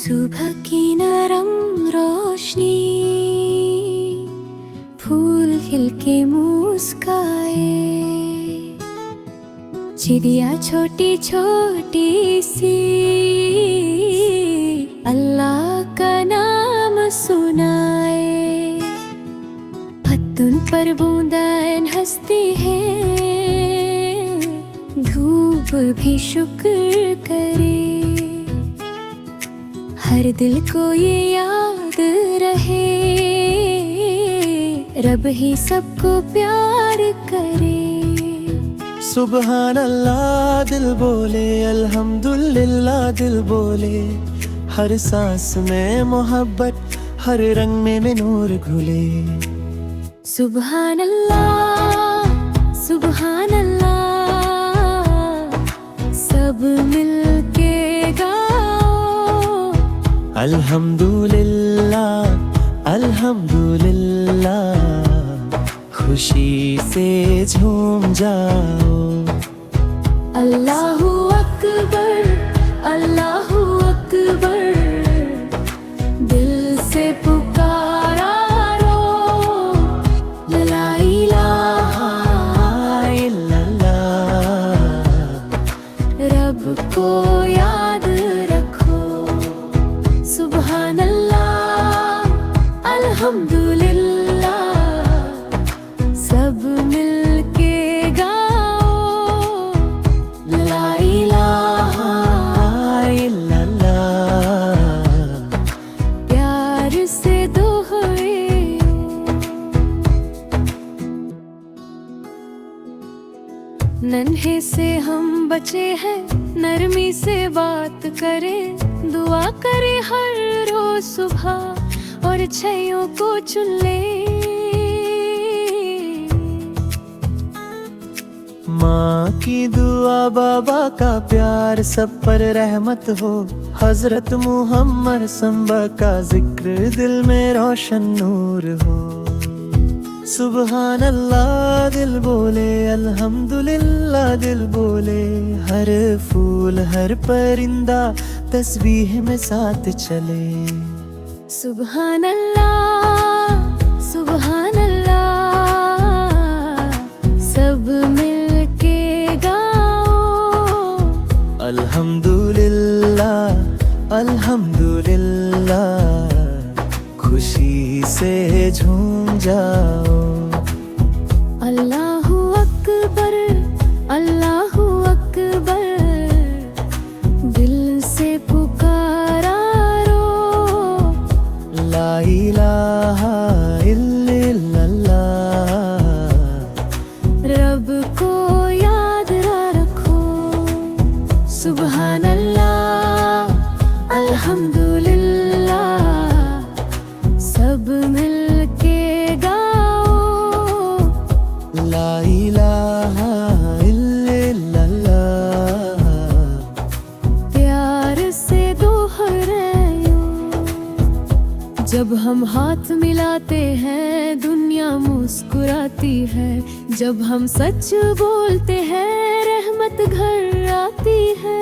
सुबह की नरम रोशनी, फूल खिल के मुस्काए, चिड़िया छोटी छोटी सी अल्लाह का नाम सुनाए। पत्तों पर बूंदें हंसती है, धूप भी शुक्र करे। हर दिल को ये याद रहे, रब ही सबको प्यार करे। सुबहान अल्लाह दिल बोले, अल्हम्दुलिल्लाह दिल बोले। हर सांस में मोहब्बत, हर रंग में नूर घुले। सुबहान अल्लाह, सुबहान अल्लाह, सब मिलके गाओ। अल्हम्दुलिल्लाह, अल्हम्दुलिल्लाह, खुशी से झूम जाओ। अल्लाहू अकबर, अल्लाहू अकबर, दिल से पुकारा रो। ला इलाहा इल्लल्लाह, रब को याद रखो। सुबहान अल्लाह, अल्हम्दुलिल्लाह, सब मिलके गाओ। ला इलाहा इल्लल्लाह, प्यार से दोहराओ। नन्हे से हम बचे हैं, नरमी से बात करें, दुआ करें हर रोज सुबह और अच्छाइयों को चुन ले। माँ की दुआ, बाबा का प्यार, सब पर रहमत हो। हजरत मुहम्मद संबा का जिक्र, दिल में रोशन नूर हो। सुबहान अल्लाह दिल बोले, अल्हम्दुलिल्लाह दिल बोले। हर फूल हर परिंदा तस्बीह में साथ चले। सुबहान अल्लाह, सुबहान अल्लाह, सब मिलके गाओ। अल्हम्दुलिल्लाह, अल्हम्दुलिल्लाह, खुशी से झूम जाओ। अल्लाहू अकबर, अल्लाहू अकबर, दिल से पुकारा रो। ला इलाहा इल्लल्लाह, रब को याद रखो। सुबहान अल्लाह, अल्हम्दुलिल्लाह, सब मिलके गाओ। ला इलाहा इल्लल्लाह, प्यार से दोहराओ। जब हम हाथ मिलाते हैं, दुनिया मुस्कुराती है। जब हम सच बोलते हैं, रहमत घर आती है।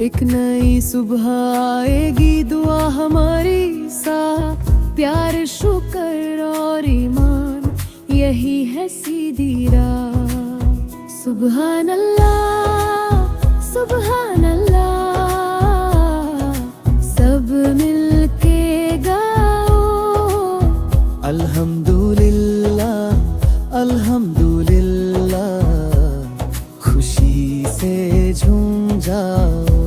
एक नई सुबह आएगी, दुआ हमारी साथ, प्यार शुक्र और ईमान, यही है सीधी राह। सुबहान अल्लाह, सुबहान अल्लाह, सब मिलके गाओ। अल्हम्दुलिल्लाह, अल्हम्दुलिल्लाह, खुशी से झूम जाओ।